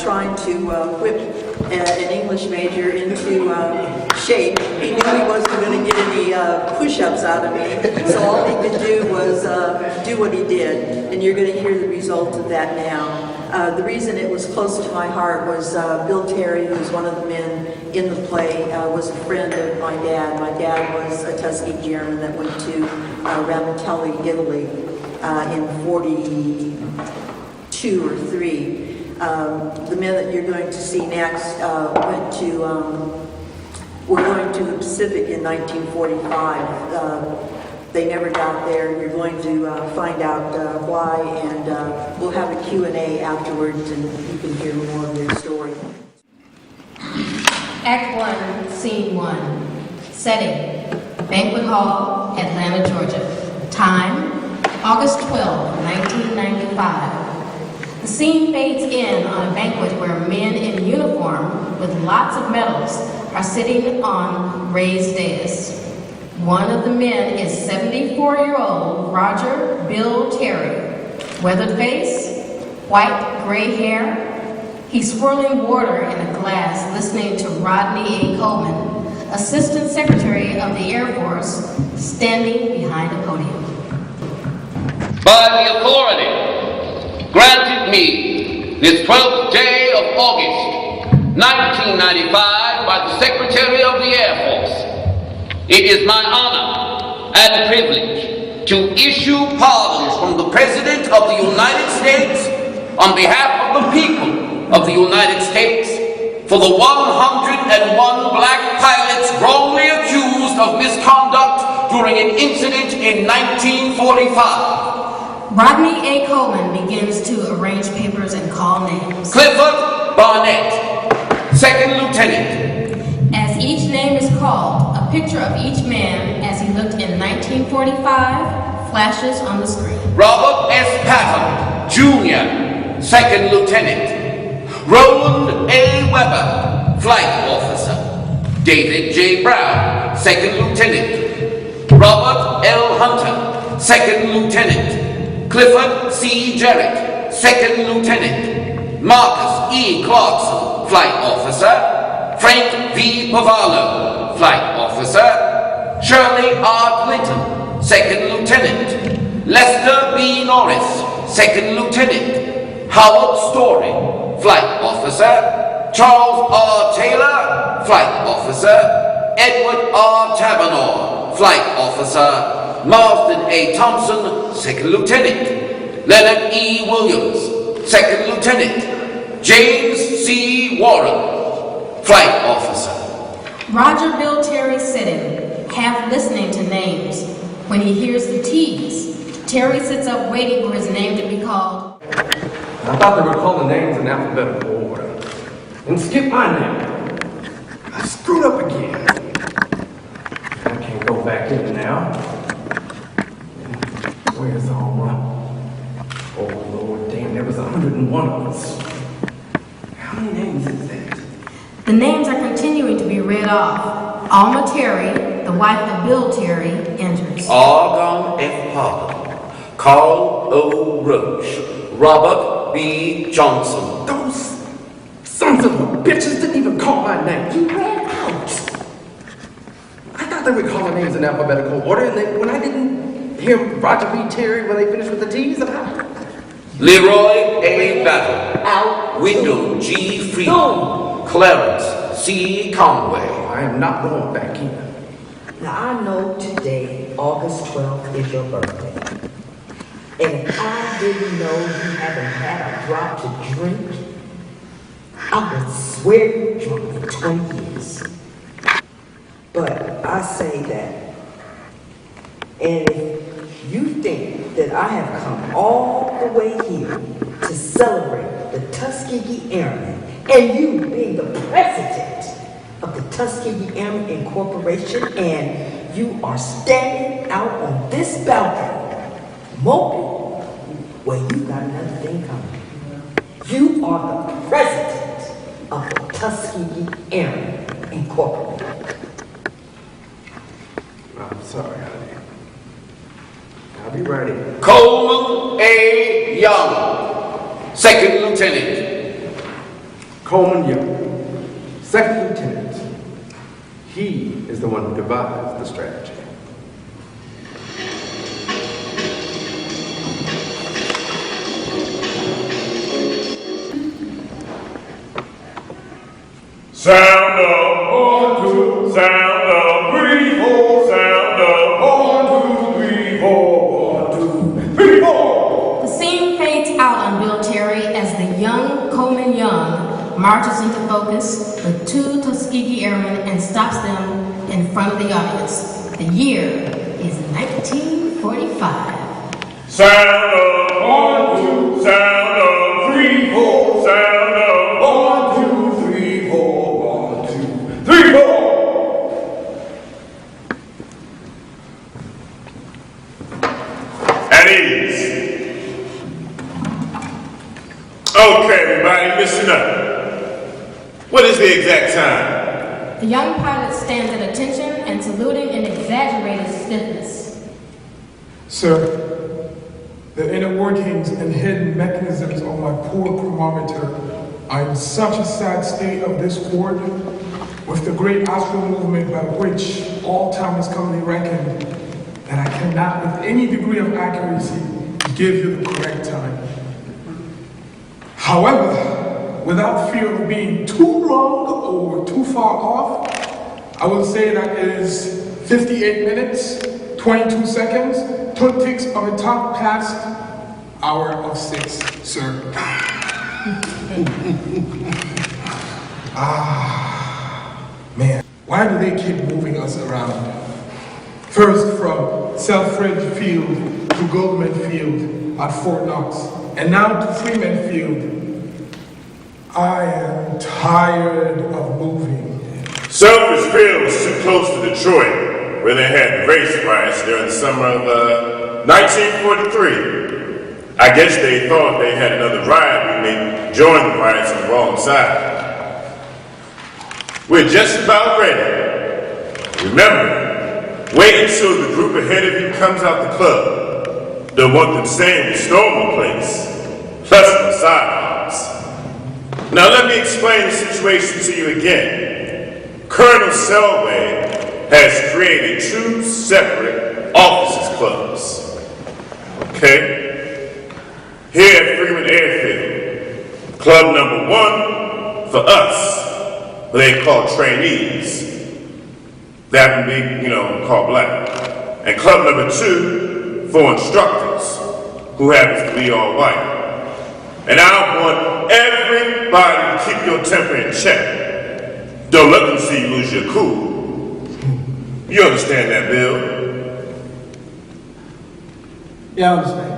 trying to whip an English major into shape. He knew he wasn't going to get any push-ups out of me, so all he could do was do what he did, and you're going to hear the result of that now. The reason it was close to my heart was Bill Terry, who's one of the men in the play, was a friend of my dad. My dad was a Tuskegee Airman that went to Ramitelli, Italy in 42 or 3. The men that you're going to see next were going to the Pacific in 1945. They never got there. You're going to find out why, and we'll have a Q&A afterwards, and you can hear more of their story. Act 1, Scene 1. Setting, Banquet Hall, Atlanta, Georgia. Time, August 12, 1995. The scene fades in on a banquet where men in uniform with lots of medals are sitting on raised dais. One of the men is 74-year-old Roger Bill Terry. Weathered face, white gray hair. He's swirling water in a glass listening to Rodney A. Coleman, Assistant Secretary of the Air Force, standing behind a podium. By the authority granted me this 12th day of August, 1995 by the Secretary of the Air Force, it is my honor and privilege to issue pardons from the President of the United States on behalf of the people of the United States for the 101 black pilots wrongly accused of misconduct during an incident in 1945. Rodney A. Coleman begins to arrange papers and call names. Clifford Barnett, Second Lieutenant. As each name is called, a picture of each man as he looked in 1945 flashes on the screen. Robert S. Patton, Jr., Second Lieutenant. Roland A. Weber, Flight Officer. David J. Brown, Second Lieutenant. Robert L. Hunter, Second Lieutenant. Clifford C. Jarrett, Second Lieutenant. Marcus E. Clarkson, Flight Officer. Frank V. Pavano, Flight Officer. Shirley R. Clinton, Second Lieutenant. Lester B. Norris, Second Lieutenant. Howard Story, Flight Officer. Charles R. Taylor, Flight Officer. Edward R. Tabanor, Flight Officer. Marston A. Thompson, Second Lieutenant. Leonard E. Williams, Second Lieutenant. James C. Warren, Flight Officer. Roger Bill Terry sitting, half listening to names. When he hears the T's, Terry sits up waiting for his name to be called. I thought they were calling names in alphabetical order. And skip my name. I screwed up again. I can't go back in now. Where's all right? Oh Lord, damn, there was 101 of us. How many names is that? The names are continuing to be read off. Alma Terry, the wife of Bill Terry, enters. Argon F. Parker, Carl O. Roach, Robert B. Johnson. Those sons of a bitches didn't even call my name. You ran out. I thought they were calling names in alphabetical order, and then when I didn't hear Roger B. Terry when they finished with the T's, about Leroy A. Battle, Out. Wyndham G. Freeman, Go. Clarence C. Conway. I am not going back in. Now, I know today, August 12th, is your birthday. And if I didn't know you haven't had a drop to drink, I would swear you drunk for 20 years. But I say that. And if you think that I have come all the way here to celebrate the Tuskegee Airmen, and you being the president of the Tuskegee Airmen Incorporation, and you are standing out on this balcony, moping, well, you got another thing coming. You are the president of the Tuskegee Airmen Incorporated. I'm sorry, honey. I'll be ready. Coleman A. Young, Second Lieutenant. Coleman Young, second lieutenant. He is the one who devised the strategy. Sound of 1, 2, sound of 3, 4, sound of 1, 2, 3, 4, 1, 2, 3, 4. The scene fades out on Bill Terry as the young Coleman Young marches into focus with 2 Tuskegee Airmen and stops them in front of the audience. The year is 1945. Sound of 1, 2, sound of 3, 4, sound of 1, 2, 3, 4, 1, 2, 3, 4. At ease. Okay, everybody, listen up. What is the exact time? The young pilot stands at attention and saluting in exaggerated stiffness. Sir, the inner workings and hidden mechanisms of my poor chronometer are in such a sad state of discord with the great astral movement by which all time is commonly reckoned that I cannot with any degree of accuracy give you the correct time. However, without fear of being too wrong or too far off, I will say that it is 58 minutes, 22 seconds, 2 ticks of a top past hour of 6, sir. Man, why do they keep moving us around? First from Selfridge Field to Goldman Field at Fort Knox, and now to Freeman Field. I am tired of moving. Selfridge Field was too close to Detroit, where they had race riots during the summer of 1943. I guess they thought they had another riot when they joined the riots on the wrong side. We're just about ready. Remember, wait until the group ahead of you comes out the club. Don't want them saying we stole the place, plus the sidelines. Now let me explain the situation to you again. Colonel Selway has created 2 separate officers' clubs. Okay? Here at Freeman Airfield, club number 1 for us, what they call trainees. That would be, called black. And club number 2 for instructors, who happens to be all white. And I want everybody to keep your temper in check. Don't let them see you lose your cool. You understand that, Bill? Yeah, I understand.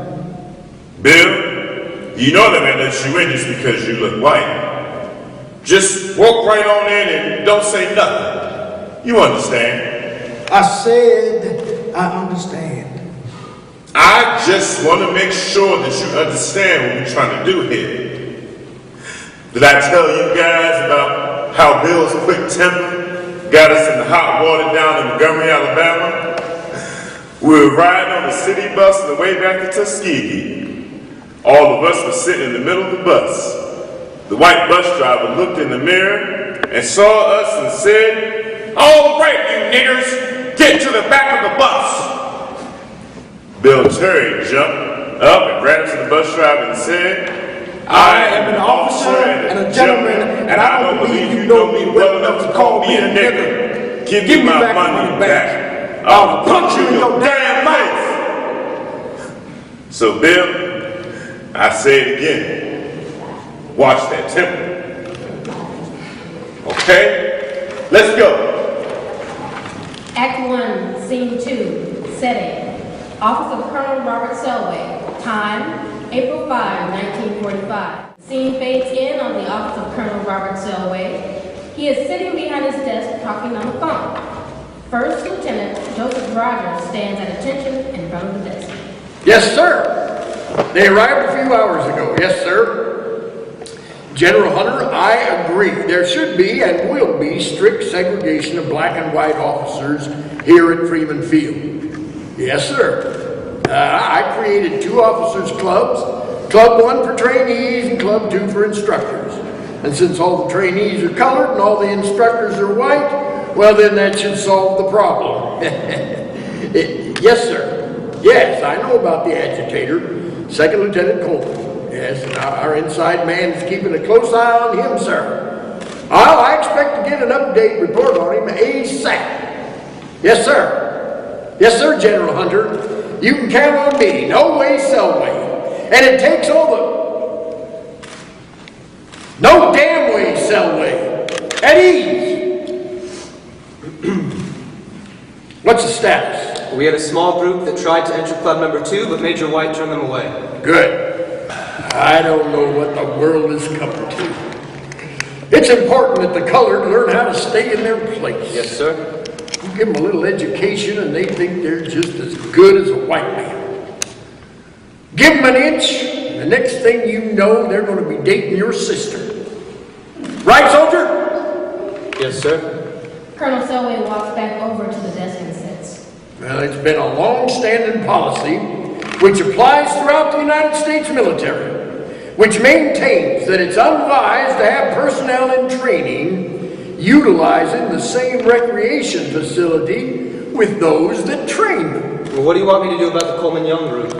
Bill, you know that I let you in just because you look white. Just walk right on in and don't say nothing. You understand? I said I understand. I just want to make sure that you understand what we're trying to do here. Did I tell you guys about how Bill's quick temper got us in the hot water down in Montgomery, Alabama? We were riding on the city bus on the way back to Tuskegee. All of us were sitting in the middle of the bus. The white bus driver looked in the mirror and saw us and said, "All right, you niggers, get to the back of the bus." Bill Terry jumped up and ran to the bus driver and said, "I am an officer and a gentleman, and I don't believe you know me well enough to call me a nigger. Give me my money back. I'll punch you in your damn mouth." So, Bill, I say it again. Watch that temper. Okay? Let's go. Act 1, Scene 2, setting. Office of Colonel Robert Selway. Time, April 5, 1945. Scene fades in on the office of Colonel Robert Selway. He is sitting behind his desk talking on the phone. First Lieutenant Joseph Rogers stands at attention in front of the desk. Yes, sir. They arrived a few hours ago. Yes, sir. General Hunter, I agree. There should be and will be strict segregation of black and white officers here at Freeman Field. Yes, sir. I created 2 officers' clubs. Club 1 for trainees and Club 2 for instructors. And since all the trainees are colored and all the instructors are white, well then that should solve the problem. Yes, sir. Yes, I know about the agitator, Second Lieutenant Coleman. Yes, and our inside man is keeping a close eye on him, sir. Oh, I expect to get an update report on him ASAP. Yes, sir. Yes, sir, General Hunter. You can count on me. No way, Selway. And it takes all the... No damn way, Selway. At ease. What's the status? We had a small group that tried to enter Club Number 2, but Major White turned them away. Good. I don't know what the world is coming to. It's important that the colored learn how to stay in their place. Yes, sir. You give them a little education and they think they're just as good as a white man. Give them an inch, and the next thing you know, they're going to be dating your sister. Right, soldier? Yes, sir. Colonel Selway walks back over to the desk and sits. Well, it's been a long-standing policy which applies throughout the United States military, which maintains that it's unwise to have personnel in training utilizing the same recreation facility with those that train them. Well, what do you want me to do about the Coleman Young group?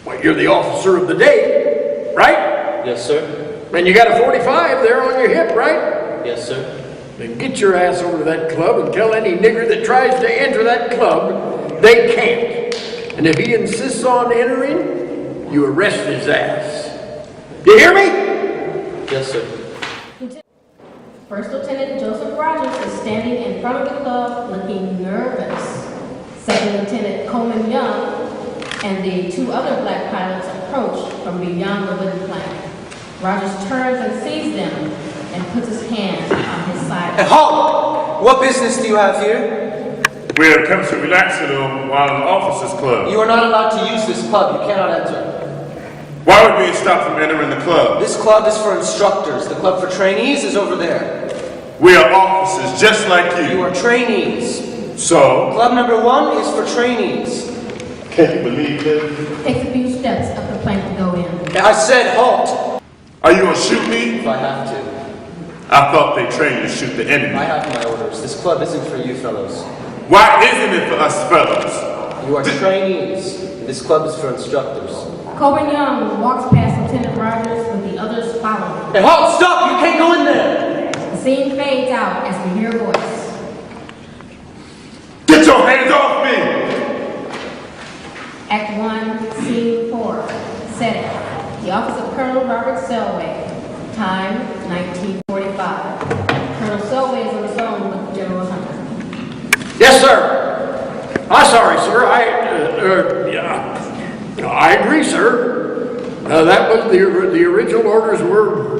Well, you're the officer of the day, right? Yes, sir. And you got a 45 there on your hip, right? Yes, sir. Then get your ass over to that club and tell any nigger that tries to enter that club they can't. And if he insists on entering, you arrest his ass. You hear me? Yes, sir. First Lieutenant Joseph Rogers is standing in front of the club looking nervous. Second Lieutenant Coleman Young and the two other black pilots approach from beyond the wooden plank. Rogers turns and sees them and puts his hand on his side. Hey, halt! What business do you have here? We have come to relax a little while in the officers' club. You are not allowed to use this pub. You cannot enter. Why would we stop from entering the club? This club is for instructors. The club for trainees is over there. We are officers just like you. You are trainees. So? Club number 1 is for trainees. Can you believe this? Takes a few steps up the plank to go in. I said halt! Are you going to shoot me? If I have to. I thought they trained you to shoot the enemy. I have my orders. This club isn't for you fellows. Why isn't it for us fellows? You are trainees. This club is for instructors. Coleman Young walks past Lieutenant Rogers with the others following. Hey, halt! Stop! You can't go in there! The scene fades out as we hear a voice. Get your hands off me! Act 1, Scene 4. Setting. The office of Colonel Robert Selway. Time, 1945. Colonel Selway is on the phone with General Hunter. Yes, sir. I'm sorry, sir. I agree, sir. That was the original orders were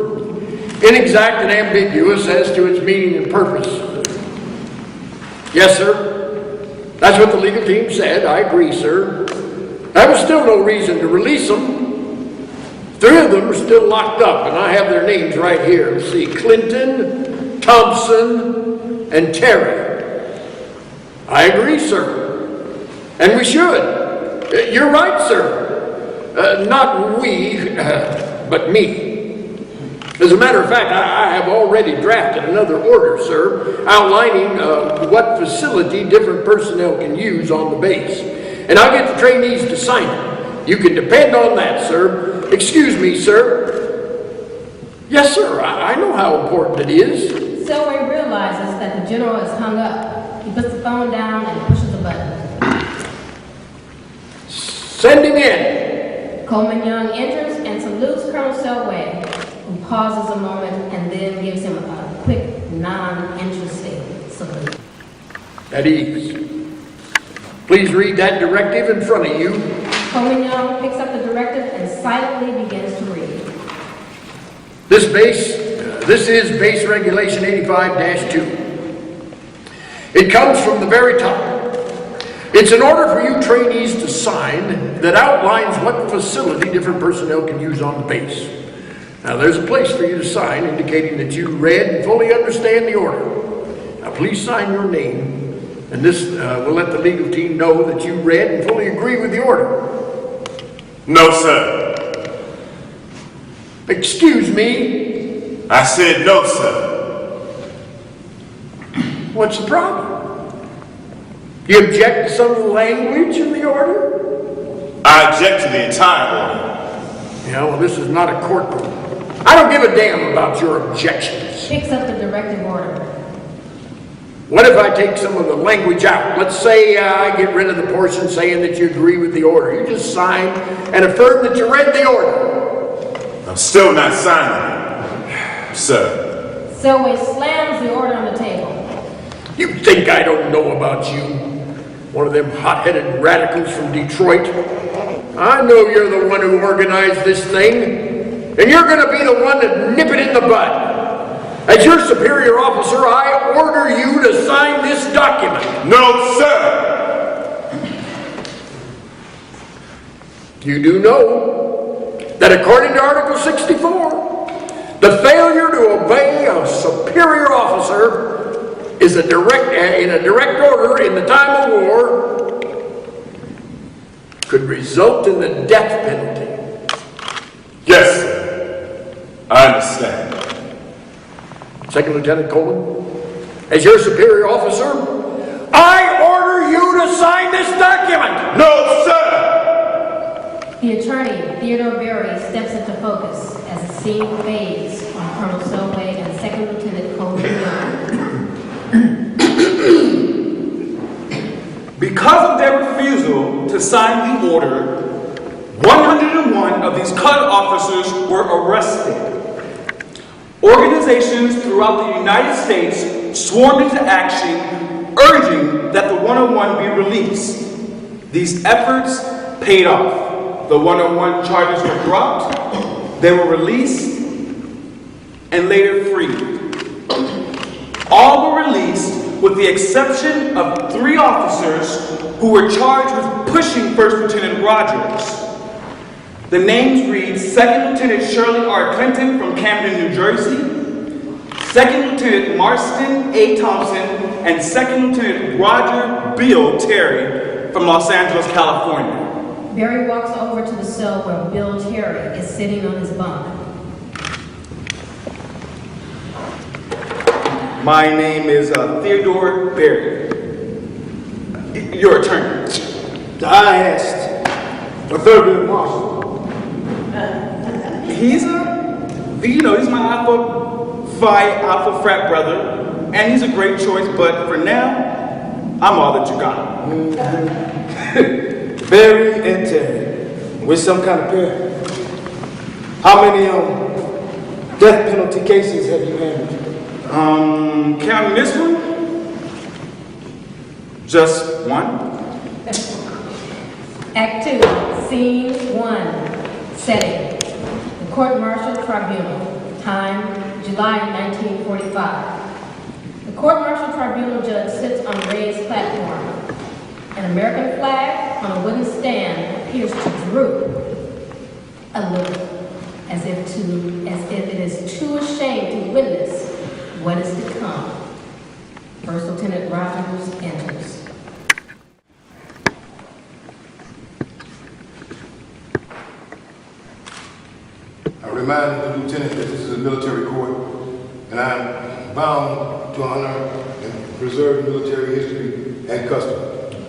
inexact and ambiguous as to its meaning and purpose. Yes, sir. That's what the legal team said. I agree, sir. That was still no reason to release them. 3 of them are still locked up, and I have their names right here. Let's see, Clinton, Thompson, and Terry. I agree, sir. And we should. You're right, sir. Not we, but me. As a matter of fact, I have already drafted another order, sir, outlining what facility different personnel can use on the base. And I'll get the trainees to sign it. You can depend on that, sir. Excuse me, sir. Yes, sir, I know how important it is. Selway realizes that the general is hung up. He puts the phone down and pushes a button. Send him in. Coleman Young enters and salutes Colonel Selway, who pauses a moment and then gives him a quick, non-interesting salute. At ease. Please read that directive in front of you. Coleman Young picks up the directive and silently begins to read. This is Base Regulation 85-2. It comes from the very top. It's an order for you trainees to sign that outlines what facility different personnel can use on the base. Now, there's a place for you to sign indicating that you read and fully understand the order. Now, please sign your name, and this will let the legal team know that you read and fully agree with the order. No, sir. Excuse me. I said no, sir. What's the problem? You object to some of the language in the order? I object to the entire order. Yeah, well, this is not a courtroom. I don't give a damn about your objections. Picks up the directive order. What if I take some of the language out? Let's say I get rid of the portion saying that you agree with the order. You just sign and affirm that you read the order. I'm still not signing it, sir. Selway slams the order on the table. You think I don't know about you? One of them hot-headed radicals from Detroit. I know you're the one who organized this thing, and you're going to be the one to nip it in the bud. As your superior officer, I order you to sign this document. No, sir. You do know that according to Article 64, the failure to obey a superior officer is in a direct order in the time of war could result in the death penalty. Yes, sir. I understand. Second Lieutenant Coleman, as your superior officer, I order you to sign this document. No, sir. The attorney, Theodore Berry, steps into focus as the scene fades on Colonel Selway and Second Lieutenant Coleman Young. Because of their refusal to sign the order, 101 of these CUD officers were arrested. Organizations throughout the United States swarmed into action, urging that the 101 be released. These efforts paid off. The 101 charges were dropped, they were released, and later freed. All were released with the exception of 3 officers who were charged with pushing First Lieutenant Rogers. The names read Second Lieutenant Shirley R. Clinton from Camden, New Jersey, Second Lieutenant Marston A. Thompson, and Second Lieutenant Roger Bill Terry from Los Angeles, California. Berry walks over to the cell where Bill Terry is sitting on his bunk. My name is Theodore Berry, your attorney. I asked for Third Lieutenant Marshall. He's my Alpha frat brother, and he's a great choice, but for now, I'm all that you got. Berry and Terry, with some kind of pair. How many death penalty cases have you handled? Counting this one, just one. Act 2, Scene 1, setting. The Court-Martial Tribunal, time, July 1945. The Court-Martial Tribunal judge sits on a raised platform. An American flag on a wooden stand appears to droop a little, as if it is too ashamed to witness what is to come. First Lieutenant Rogers enters. I remind the lieutenant that this is a military court, and I'm bound to honor and preserve military history and custom.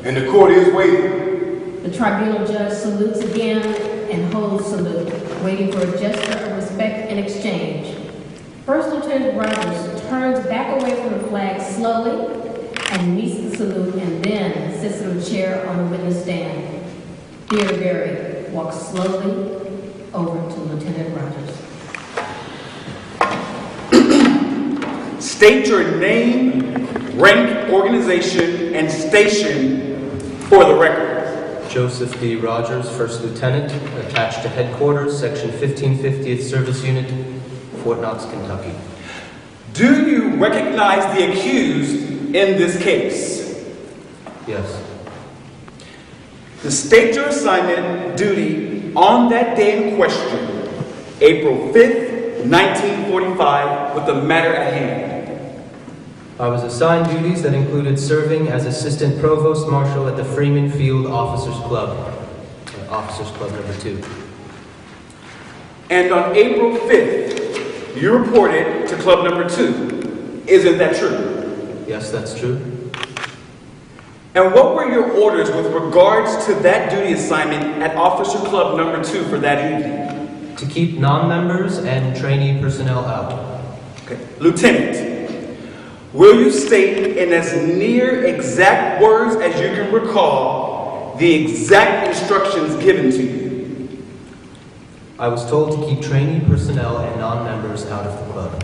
And the court is waiting. The tribunal judge salutes again and holds salute, waiting for a gesture of respect and exchange. First Lieutenant Rogers turns back away from the flag slowly and meets the salute and then sits in a chair on the witness stand. Theodore Berry walks slowly over to Lieutenant Rogers. State your name, rank, organization, and station for the record. Joseph D. Rogers, First Lieutenant, attached to Headquarters, Section 1550th Service Unit, Fort Knox, Kentucky. Do you recognize the accused in this case? Yes. To state your assignment duty on that day in question, April 5th, 1945, with the matter at hand. I was assigned duties that included serving as Assistant Provost Marshal at the Freeman Field Officers Club, Officers Club number 2. And on April 5th, you reported to club number 2. Isn't that true? Yes, that's true. And what were your orders with regards to that duty assignment at Officer Club number 2 for that evening? To keep non-members and trainee personnel out. Okay. Lieutenant, will you state in as near exact words as you can recall the exact instructions given to you? I was told to keep trainee personnel and non-members out of the club.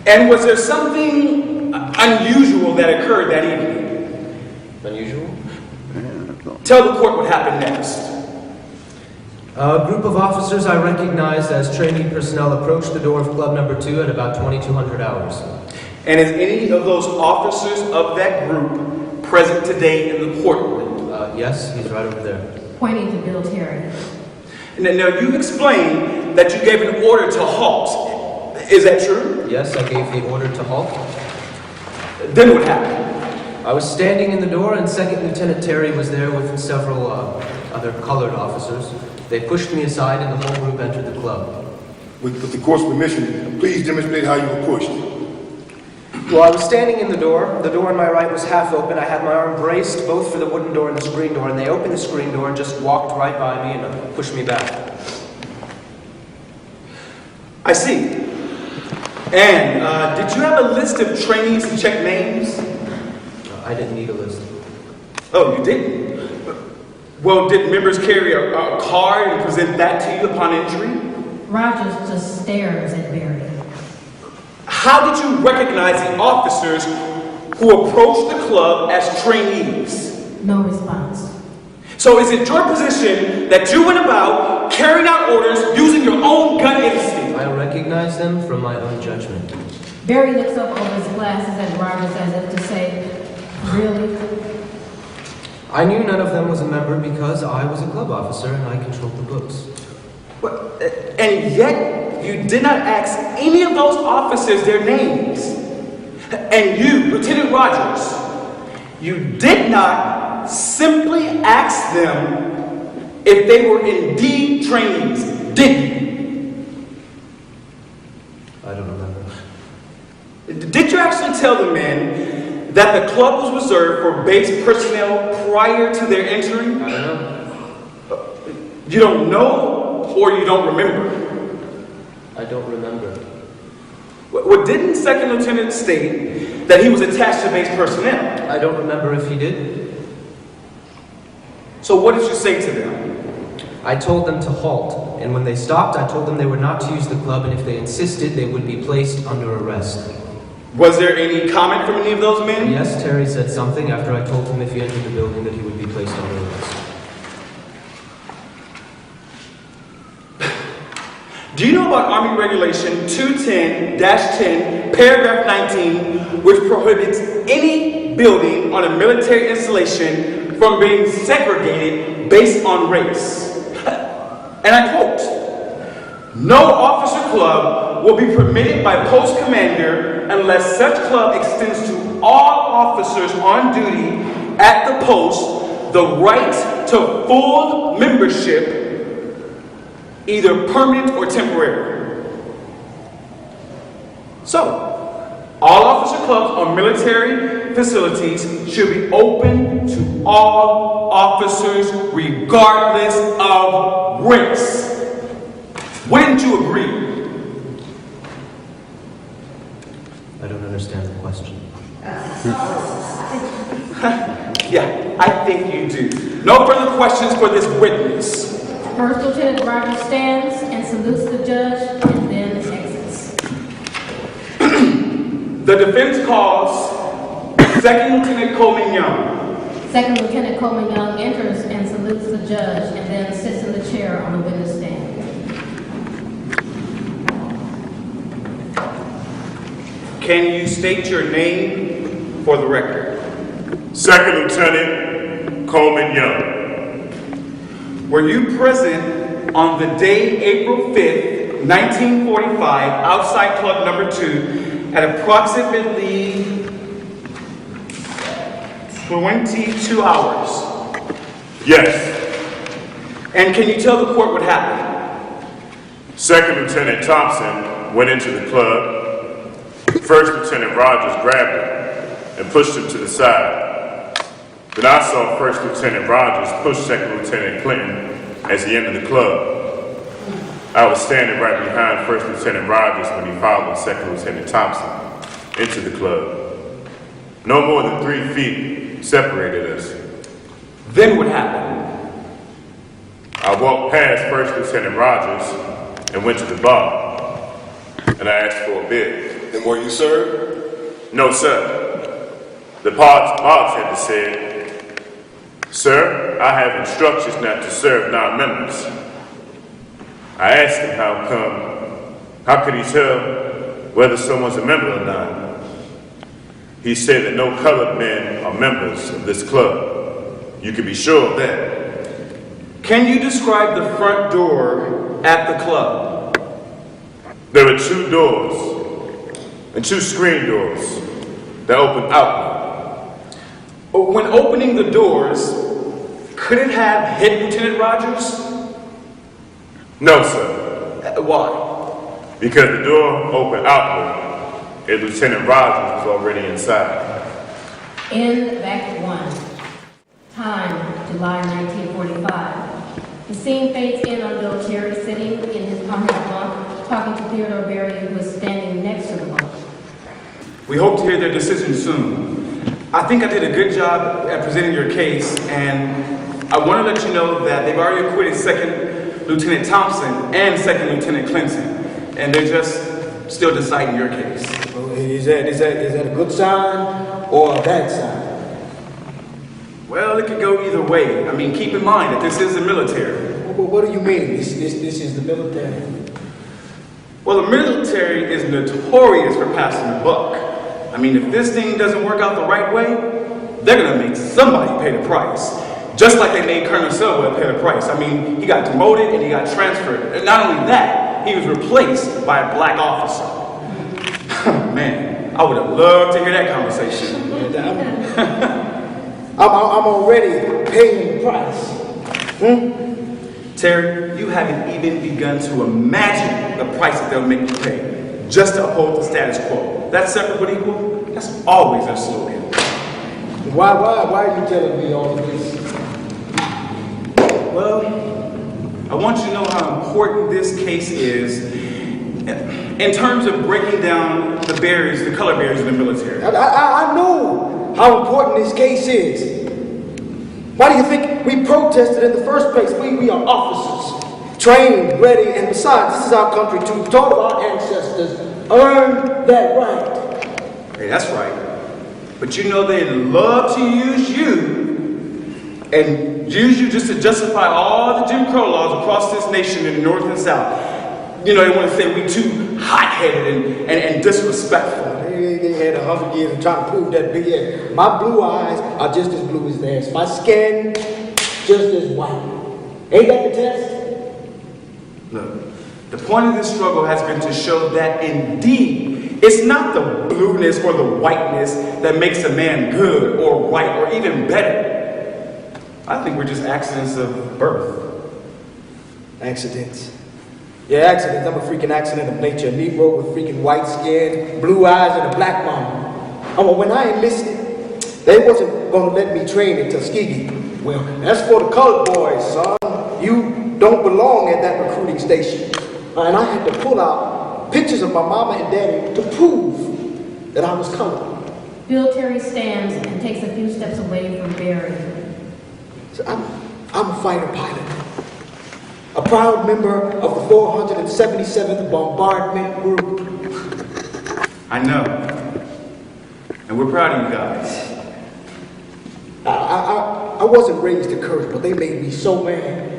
And was there something unusual that occurred that evening? Unusual? Tell the court what happened next. A group of officers I recognized as trainee personnel approached the door of club number 2 at about 2200 hours. And is any of those officers of that group present today in the courtroom? Yes, he's right over there. Pointing to Bill Terry. Now you explained that you gave an order to halt. Is that true? Yes, I gave the order to halt. Then what happened? I was standing in the door and Second Lieutenant Terry was there with several other colored officers. They pushed me aside and the whole group entered the club. With the court's permission, please demonstrate how you were pushed. Well, I was standing in the door. The door on my right was half open. I had my arm braced both for the wooden door and the screen door, and they opened the screen door and just walked right by me and pushed me back. I see. And did you have a list of trainees to check names? I didn't need a list. Oh, you didn't? Well, did members carry a card and present that to you upon entry? Rogers just stares at Barry. How did you recognize the officers who approached the club as trainees? No response. So is it your position that you went about carrying out orders using your own gut instinct? I recognize them from my own judgment. Barry looks up over his glasses at Rogers as if to say, really? I knew none of them was a member because I was a club officer and I controlled the books. And yet, you did not ask any of those officers their names. And you, Lieutenant Rogers, you did not simply ask them if they were indeed trainees, did you? I don't remember. Did you actually tell the men that the club was reserved for base personnel prior to their entry? I don't know. You don't know or you don't remember? I don't remember. Well, didn't Second Lieutenant state that he was attached to base personnel? I don't remember if he did. So what did you say to them? I told them to halt, and when they stopped, I told them they were not to use the club, and if they insisted, they would be placed under arrest. Was there any comment from any of those men? Yes, Terry said something after I told him if he entered the building that he would be placed under arrest. Do you know about Army Regulation 210-10, paragraph 19, which prohibits any building on a military installation from being segregated based on race? And I quote, "No officer club will be permitted by post commander unless such club extends to all officers on duty at the post the right to full membership, either permanent or temporary." So, all officer clubs on military facilities should be open to all officers regardless of race. Wouldn't you agree? I don't understand the question. Yeah, I think you do. No further questions for this witness. First Lieutenant Rogers stands and salutes the judge and then exits. The defense calls Second Lieutenant Coleman Young. Second Lieutenant Coleman Young enters and salutes the judge and then sits in the chair on the witness stand. Can you state your name for the record? Second Lieutenant Coleman Young. Were you present on the day April 5th, 1945, outside club number 2 at approximately 22 hours? Yes. And can you tell the court what happened? Second Lieutenant Thompson went into the club. First Lieutenant Rogers grabbed him and pushed him to the side. Then I saw First Lieutenant Rogers push Second Lieutenant Clinton as he entered the club. I was standing right behind First Lieutenant Rogers when he followed Second Lieutenant Thompson into the club. No more than 3 feet separated us. Then what happened? I walked past First Lieutenant Rogers and went to the bar, and I asked for a beer. And were you served? No, sir. The bartender said, "Sir, I have instructions not to serve non-members." I asked him how could he tell whether someone's a member or not? He said that no colored men are members of this club. You can be sure of that. Can you describe the front door at the club? There were 2 doors and 2 screen doors that opened outward. When opening the doors, could it have hit Lieutenant Rogers? No, sir. Why? Because the door opened outward and Lieutenant Rogers was already inside. In Act 1. Time, July 1945. The scene fades in on Bill Terry sitting in his bunk, talking to Theodore Berry, who is standing next to the bunk. We hope to hear their decision soon. I think I did a good job at presenting your case, and I want to let you know that they've already acquitted Second Lieutenant Thompson and Second Lieutenant Clinton, and they're just still deciding your case. Well, is that a good sign or a bad sign? Well, it could go either way. I mean, keep in mind that this is the military. Well, what do you mean? This is the military? Well, the military is notorious for passing the buck. I mean, if this thing doesn't work out the right way, they're going to make somebody pay the price. Just like they made Colonel Selwood pay the price. I mean, he got demoted and he got transferred. And not only that, he was replaced by a black officer. Man, I would have loved to hear that conversation. I'm already paying the price. Terry, you haven't even begun to imagine the price that they'll make you pay just to uphold the status quo. That's separate but equal. That's always their slogan. Why are you telling me all of this? Well, I want you to know how important this case is in terms of breaking down the barriers, the color barriers in the military. I know how important this case is. Why do you think we protested in the first place? We are officers, trained, ready, and besides, this is our country too. Taught of our ancestors earned that right. Hey, that's right. But you know they'd love to use you and use you just to justify all the Jim Crow laws across this nation in the North and South. You know, they want to say we too hot-headed and disrespectful. They had 100 years of trying to prove that BS. My blue eyes are just as blue as theirs. My skin, just as white. Ain't that the test? Look, the point of this struggle has been to show that indeed, it's not the blueness or the whiteness that makes a man good or right or even better. I think we're just accidents of birth. Accidents. Yeah, accidents. I'm a freaking accident of nature. A Negro with freaking white skin, blue eyes, and a black mama. When I enlisted, they wasn't gonna let me train in Tuskegee. Well, that's for the colored boys, son. You don't belong at that recruiting station. And I had to pull out pictures of my mama and daddy to prove that I was colored. Bill Terry stands and takes a few steps away from Barry. So I'm a fighter pilot. A proud member of the 477th Bombardment Group. I know. And we're proud of you guys. I wasn't raised to curse, but they made me so mad.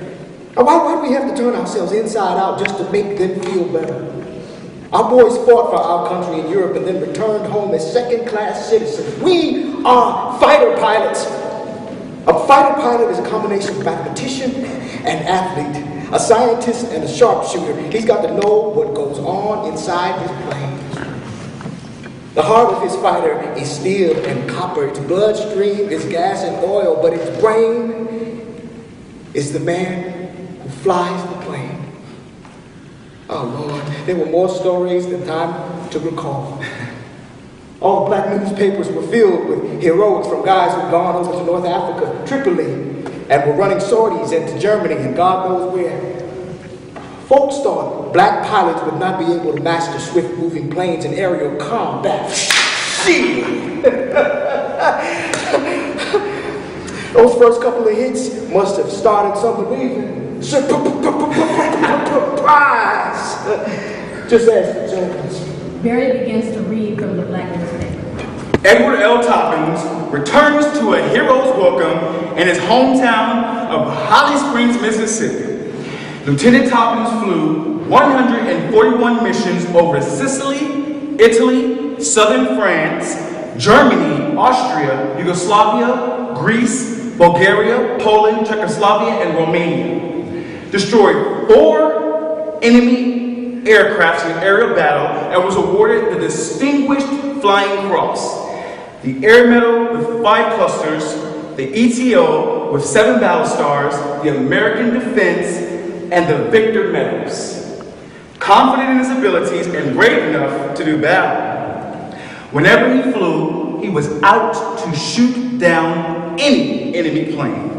Why do we have to turn ourselves inside out just to make them feel better? Our boys fought for our country in Europe and then returned home as second-class citizens. We are fighter pilots. A fighter pilot is a combination of mathematician and athlete, a scientist and a sharpshooter. He's got to know what goes on inside his plane. The heart of his fighter is steel and copper. Its bloodstream is gas and oil, but its brain is the man who flies the plane. Oh, Lord, there were more stories than time to recall. All the black newspapers were filled with heroics from guys who'd gone over to North Africa, Tripoli, and were running sorties into Germany and God knows where. Folks thought black pilots would not be able to master swift-moving planes in aerial combat. Shit! Those first couple of hits must have started some believing. Surprise! Just ask the Jones. Barry begins to read from the black newspaper. Edward L. Toppins returns to a hero's welcome in his hometown of Holly Springs, Mississippi. Lieutenant Toppins flew 141 missions over Sicily, Italy, southern France, Germany, Austria, Yugoslavia, Greece, Bulgaria, Poland, Czechoslovakia, and Romania. Destroyed 4 enemy aircrafts in aerial battle and was awarded the Distinguished Flying Cross, the Air Medal with 5 clusters, the ETO with 7 battle stars, the American Defense, and the Victor medals. Confident in his abilities and brave enough to do battle. Whenever he flew, he was out to shoot down any enemy plane.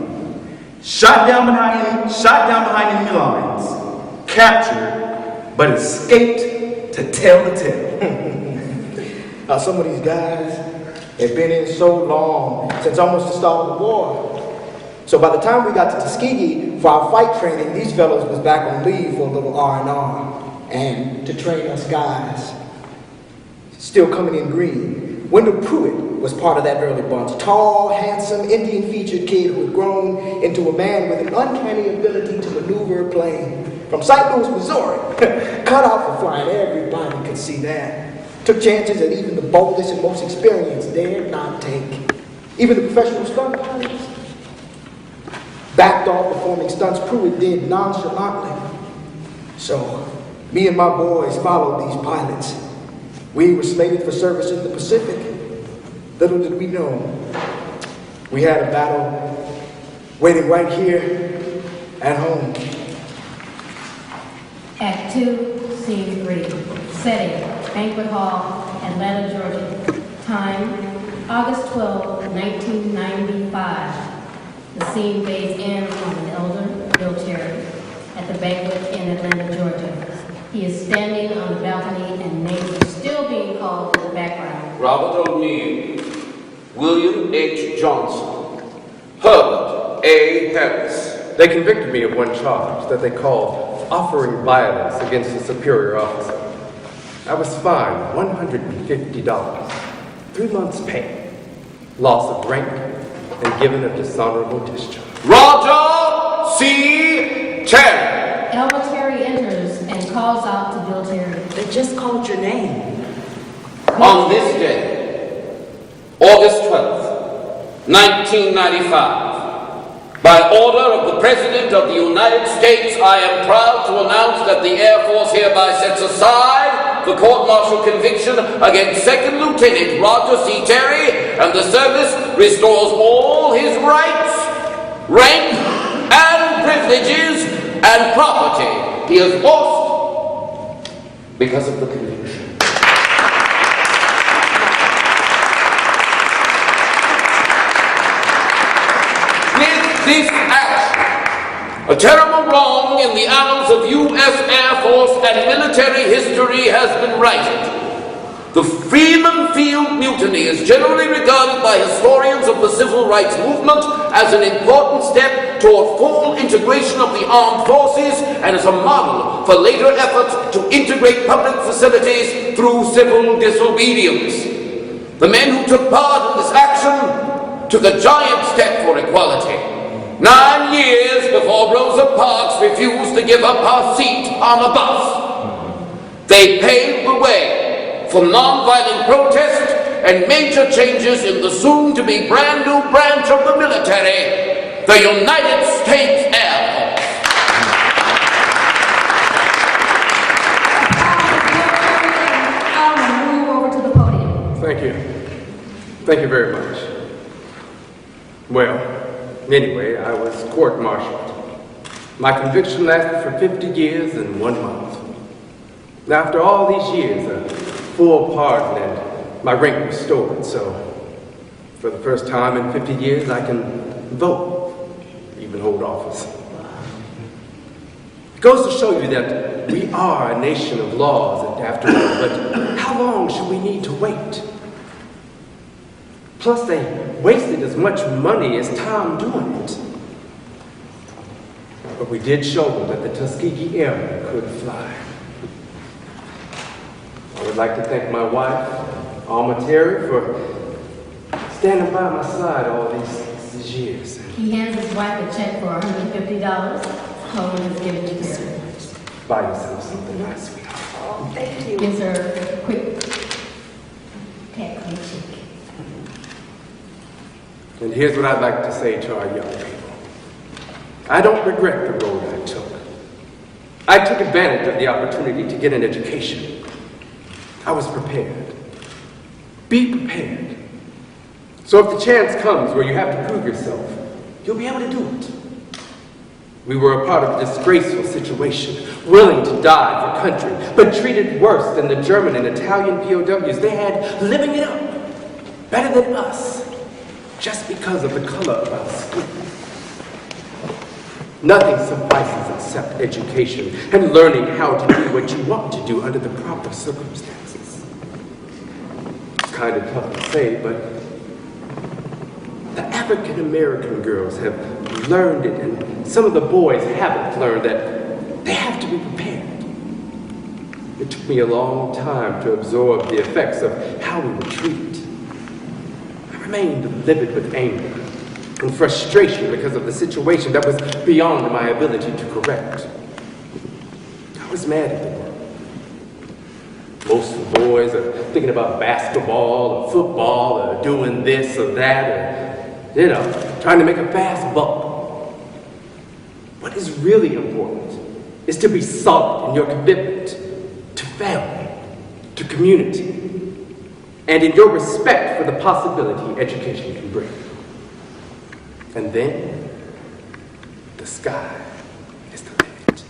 Shot down behind enemy lines, captured, but escaped to tell the tale. Some of these guys have been in so long, since almost the start of the war. So by the time we got to Tuskegee for our fight training, these fellows was back on leave for a little R&R and to train us guys. Still coming in green. Wendell Pruitt was part of that early bunch. Tall, handsome, Indian-featured kid who had grown into a man with an uncanny ability to maneuver a plane. From St. Louis, Missouri. Cut out for flying, everybody could see that. Took chances that even the boldest and most experienced dared not take. Even the professional stunt pilots. Backed off performing stunts Pruitt did nonchalantly. So, me and my boys followed these pilots. We were slated for service in the Pacific. Little did we know, we had a battle waiting right here at home. Act 2, Scene 3. Setting, Banquet Hall, Atlanta, Georgia. Time, August 12, 1995. The scene fades in on an elder, Bill Cherry, at the banquet in Atlanta, Georgia. He is standing on the balcony and names are still being called in the background. Robert O'Neill, William H. Johnson, Herbert A. Harris. They convicted me of one charge that they called offering violence against a superior officer. I was fined $150, 3 months' pay, loss of rank, and given a dishonorable discharge. Roger C. Terry. Elmer Terry enters and calls out to Bill Terry. They just called your name. On this day, August 12th, 1995, by order of the President of the United States, I am proud to announce that the Air Force hereby sets aside the court-martial conviction against Second Lieutenant Roger C. Terry, and the service restores all his rights, rank, and privileges, and property he has lost because of the conviction. With this action, a terrible wrong in the annals of U.S. Air Force and military history has been righted. The Freeman Field Mutiny is generally regarded by historians of the civil rights movement as an important step toward full integration of the armed forces and as a model for later efforts to integrate public facilities through civil disobedience. The men who took part in this action took a giant step for equality. 9 years before Rosa Parks refused to give up her seat on a bus, they paved the way for nonviolent protest and major changes in the soon-to-be brand-new branch of the military, the United States Air Force. I'll move over to the podium. Thank you. Thank you very much. Well, anyway, I was court-martialed. My conviction lasted for 50 years and 1 month. Now, after all these years, a full pardon and my rank restored, so for the first time in 50 years, I can vote, even hold office. It goes to show you that we are a nation of laws, after all, but how long should we need to wait? Plus, they wasted as much money as time doing it. But we did show them that the Tuskegee Airmen could fly. I would like to thank my wife, Alma Terry, for standing by my side all these years. He hands his wife a check for $150. Chloe has given it to her. Buy yourself something nice, sweetheart. Oh, thank you. Gives her a quick tap on the cheek. And here's what I'd like to say to our young people. I don't regret the road I took. I took advantage of the opportunity to get an education. I was prepared. Be prepared. So if the chance comes where you have to prove yourself, you'll be able to do it. We were a part of a disgraceful situation, willing to die for country, but treated worse than the German and Italian POWs they had living it up, better than us, just because of the color of our skin. Nothing suffices except education and learning how to do what you want to do under the proper circumstances. It's kind of tough to say, but the African American girls have learned it, and some of the boys haven't learned that they have to be prepared. It took me a long time to absorb the effects of how we were treated. I remained livid with anger and frustration because of the situation that was beyond my ability to correct. I was mad at the world. Most of the boys are thinking about basketball or football or doing this or that or, trying to make a fast buck. What is really important is to be solid in your commitment to family, to community, and in your respect for the possibility education can bring. And then, the sky is the limit.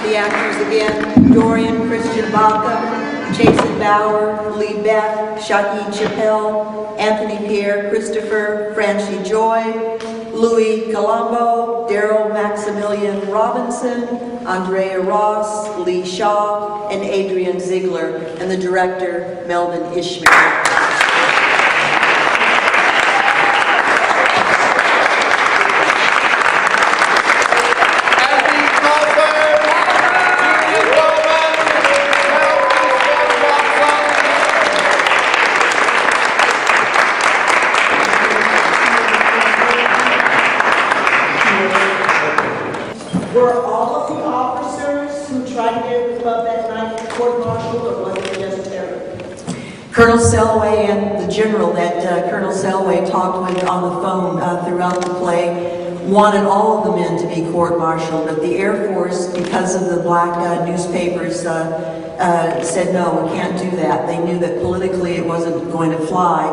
The actors again: Dorian Christian Baca, Jason Bauer, Lee Beck, Shaki Chappelle, Anthony Pierre Christopher, Francie Joy, Louis Colombo, Daryl Maximilian Robinson, Andrea Ross, Lee Shaw, and Adrian Ziegler, and the director, Melvin Ishmael. Were all of the officers who tried to get the club that night court-martialed, or was it just Terry? Colonel Selway and the general that Colonel Selway talked with on the phone throughout the play wanted all of the men to be court-martialed, but the Air Force, because of the black newspapers, said no, we can't do that. They knew that politically it wasn't going to fly,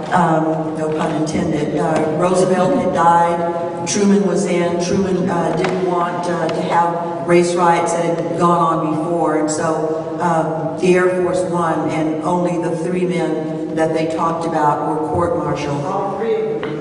no pun intended. Roosevelt had died, Truman was in, Truman didn't want to have race riots that had gone on before, and so the Air Force won, and only the 3 men that they talked about were court-martialed. All 3 of them.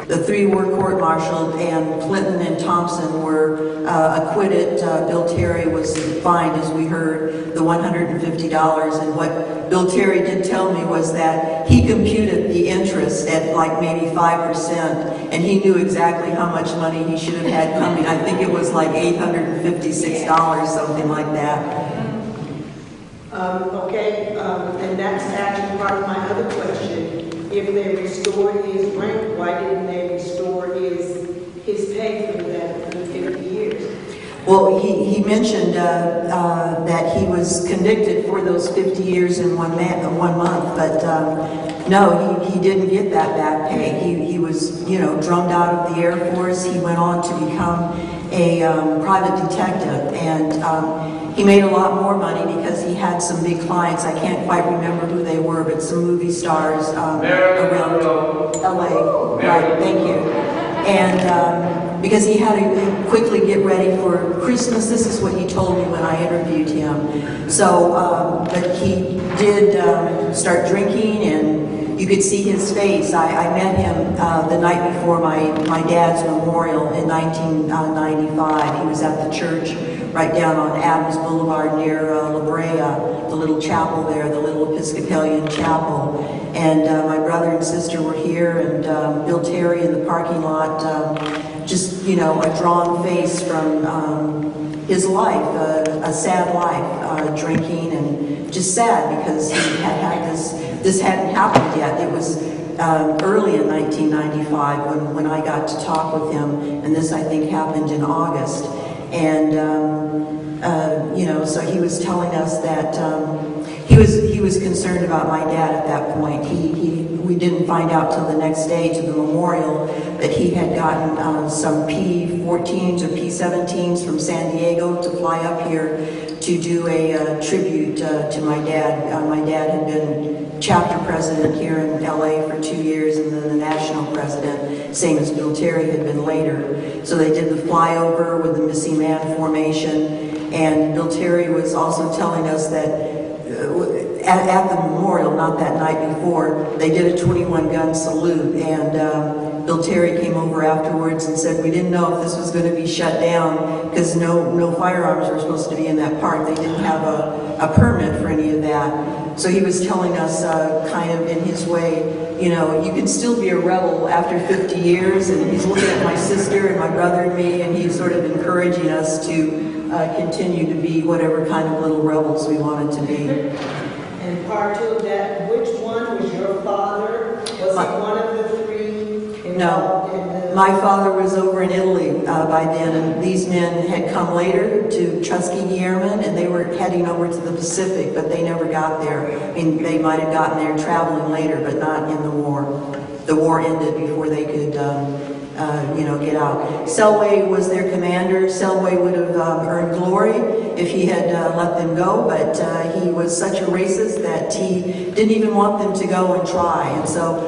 The 3 were court-martialed, and Clinton and Thompson were acquitted. Bill Terry was fined, as we heard, the $150. And what Bill Terry did tell me was that he computed the interest at like maybe 5%, and he knew exactly how much money he should have had coming. I think it was like $856, something like that. And that's actually part of my other question. If they restored his rank, why didn't they restore his pay for that 50 years? Well, he mentioned that he was convicted for those 50 years in 1 month, but no, he didn't get that back pay. He was, drummed out of the Air Force. He went on to become a private detective, and He made a lot more money because he had some big clients. I can't quite remember who they were, but some movie stars around LA. Right, thank you. And because he had to quickly get ready for Christmas, this is what he told me when I interviewed him. So, but he did start drinking, and you could see his face. I met him the night before my dad's memorial in 1995. He was at the church right down on Adams Boulevard near La Brea, the little chapel there, the little Episcopalian chapel. And my brother and sister were here, and Bill Terry in the parking lot, just, you know, a drawn face from his life, a sad life, drinking, and just sad because he had this hadn't happened yet. It was early in 1995 when I got to talk with him, and this I think happened in August. And you know, so he was telling us that he was concerned about my dad at that point. We didn't find out till the next day to the memorial that he had gotten some P-14s or P-17s from San Diego to fly up here to do a tribute to my dad. My dad had been chapter president here in LA for 2 years, and then the national president, same as Bill Terry had been later. So they did the flyover with the missing man formation, and Bill Terry was also telling us that at the memorial, not that night before, they did a 21-gun salute, and Bill Terry came over afterwards and said, we didn't know if this was going to be shut down because no firearms were supposed to be in that park. They didn't have a permit for any of that. So he was telling us kind of in his way, you know, you can still be a rebel after 50 years, and he's looking at my sister and my brother and me, and he's sort of encouraging us to continue to be whatever kind of little rebels we wanted to be. And part two of that, which one was your father? Was he one of the three? No, my father was over in Italy by then, and these men had come later to Tuskegee Airmen, and they were heading over to the Pacific, but they never got there. I mean, they might have gotten there traveling later, but not in the war. The war ended before they could, you know, get out. Selway was their commander. Selway would have earned glory if he had let them go, but he was such a racist that he didn't even want them to go and try. And so,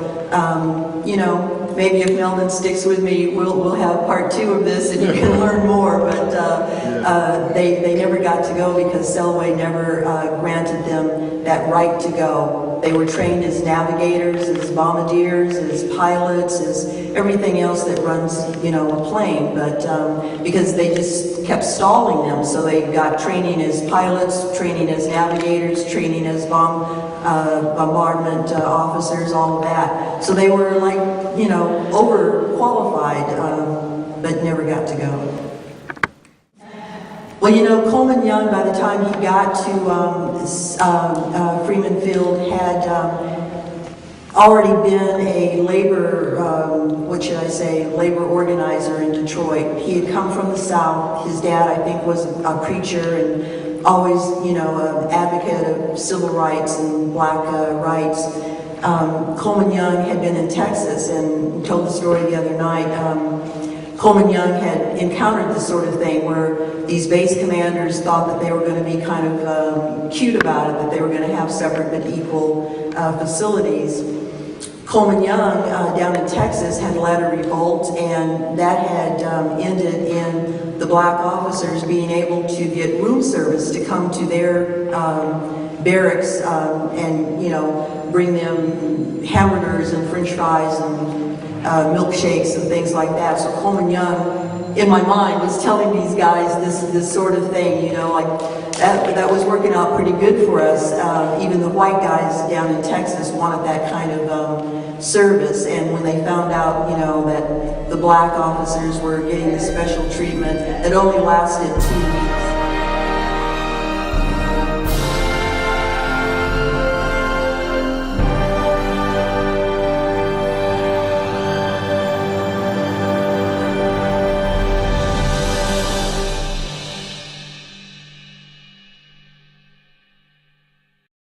you know, maybe if Meldon sticks with me, we'll have part two of this, and you can learn more. But they never got to go because Selway never granted them that right to go. They were trained as navigators, as bombardiers, as pilots, as everything else that runs, you know, a plane. But because they just kept stalling them, so they got training as pilots, training as navigators, training as bombardment officers, all of that. So they were like, you know, overqualified, but never got to go. Well, you know, Coleman Young, by the time he got to Freeman Field, had already been a labor, what should I say, labor organizer in Detroit. He had come from the South. His dad, I think, was a preacher and always, you know, an advocate of civil rights and black rights. Coleman Young had been in Texas, and told the story the other night. Coleman Young had encountered this sort of thing where these base commanders thought that they were going to be kind of cute about it, that they were going to have separate but equal facilities. Coleman Young down in Texas had led a revolt, and that had ended in the black officers being able to get room service to come to their barracks and, you know, bring them hamburgers and french fries and milkshakes and things like that. So Coleman Young, in my mind, was telling these guys this sort of thing, you know, like that was working out pretty good for us. Even the white guys down in Texas wanted that kind of service, and when they found out, you know, that the black officers were getting the special treatment, it only lasted 2 weeks.